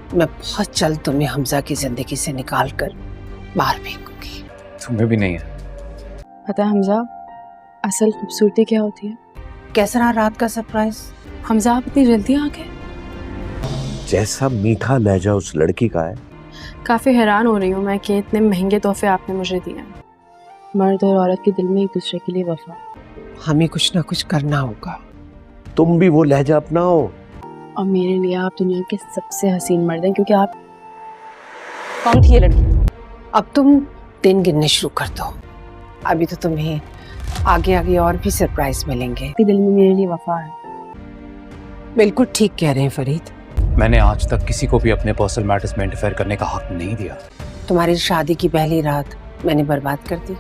मैं बहुत जल्द तुम्हें हमजा की जिंदगी से निकाल कर बाहर फेंकूंगी। तुम्हें भी नहीं है पता है हमजा, असल खूबसूरती क्या होती है? कैसा रहा रात का सरप्राइज? हमजा आप इतनी जल्दी आ गए? जैसा मीठा लहजा उस लड़की का है। काफ़ी हैरान हो रही हूँ मैं कि इतने महंगे तोहफे आपने मुझे दिए हैं। मर्द और औरत के दिल में एक दूसरे के लिए वफा। हमें कुछ ना कुछ करना होगा। तुम भी वो लहजा अपनाओ। और मेरे लिए आप दुनिया के सबसे हसीन मर्द हैं, क्योंकि आप... कौन थी ये लड़की? अब तुम दिन गिनने शुरू कर दो। अभी तो तुम्हें आगे आगे और भी सरप्राइज मिलेंगे। आपके दिल में मेरे लिए वफा है। बिल्कुल ठीक कह रहे हैं फरीद। मैंने आज तक किसी को भी अपने पर्सनल मैटर्स में इंटरफेयर करने का हक नहीं दिया। तुम्हारी शादी की पहली रात मैंने बर्बाद कर दी।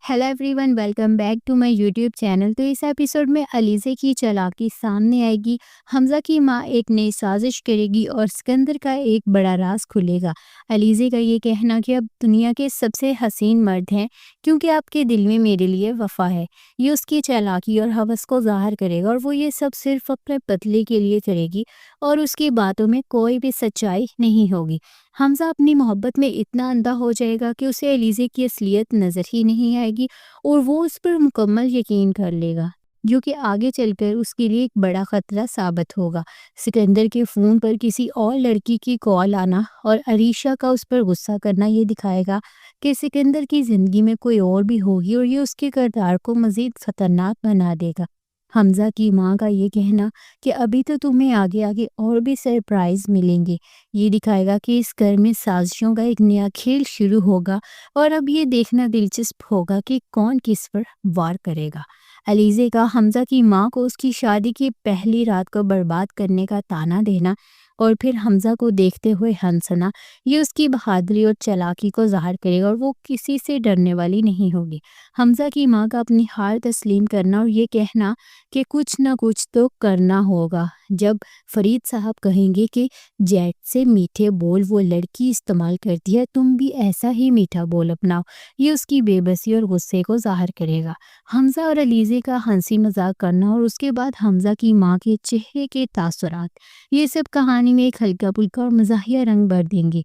Hello everyone, welcome back to my YouTube channel. तो इस एपिसोड में अलीज़े की चालाकी सामने आएगी। हमजा की माँ एक नई साजिश करेगी और सिकंदर का एक बड़ा राज खुलेगा। अलीज़े का ये कहना कि अब दुनिया के सबसे हसीन मर्द हैं क्योंकि आपके दिल में मेरे लिए वफा है, ये उसकी चालाकी और हवस को ज़ाहिर करेगा और वो ये सब सिर्फ अपने बदले के लिए करेगी और उसकी बातों में कोई भी सच्चाई नहीं होगी। हमजा अपनी मोहब्बत में इतना अंधा हो जाएगा कि उसे अलीज़े की असलियत नज़र ही नहीं आएगी और वो उस पर मुकम्मल यकीन कर लेगा, जो कि आगे चलकर उसके लिए एक बड़ा ख़तरा साबित होगा। सिकंदर के फ़ोन पर किसी और लड़की की कॉल आना और अरीशा का उस पर गुस्सा करना ये दिखाएगा कि सिकंदर की ज़िंदगी में कोई और भी होगी और ये उसके किरदार को मज़ीद ख़तरनाक बना देगा। हमजा की माँ का ये कहना कि अभी तो तुम्हें आगे आगे और भी सरप्राइज़ मिलेंगे, ये दिखाएगा कि इस घर में साजिशों का एक नया खेल शुरू होगा और अब ये देखना दिलचस्प होगा कि कौन किस पर वार करेगा। अलीज़े का हमजा की माँ को उसकी शादी की पहली रात को बर्बाद करने का ताना देना और फिर हमजा को देखते हुए हंसना, ये उसकी बहादुरी और चालाकी को ज़ाहिर करेगा और वो किसी से डरने वाली नहीं होगी। हमजा की माँ का अपनी हार तस्लीम करना और ये कहना कि कुछ ना कुछ तो करना होगा। जब फरीद साहब कहेंगे कि जेट से मीठे बोल वो लड़की इस्तेमाल करती है, तुम भी ऐसा ही मीठा बोल अपनाओ, ये उसकी बेबसी और गुस्से को ज़ाहिर करेगा। हमजा और अलीज़े का हंसी मजाक करना और उसके बाद हमजा की माँ के चेहरे के तासुरात, ये सब कहानी में एक हल्का फुल्का और मज़ाहिया रंग भर देंगे।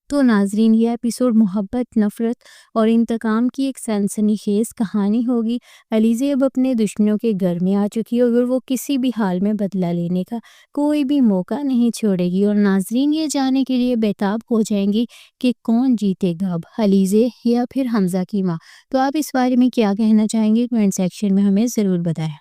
तो नाजरीन, ये एपिसोड मोहब्बत, नफ़रत और इंतकाम की एक सनसनीखेज़ कहानी होगी। अलीज़े अब अपने दुश्मनों के घर में आ चुकी है और वो किसी भी हाल में बदला लेने का कोई भी मौका नहीं छोड़ेगी और नाजरीन ये जानने के लिए बेताब हो जाएंगी कि कौन जीतेगा, अब अलीज़े या फिर हमजा की माँ। तो आप इस बारे में क्या कहना चाहेंगे? कमेंट सेक्शन में हमें ज़रूर बताएं।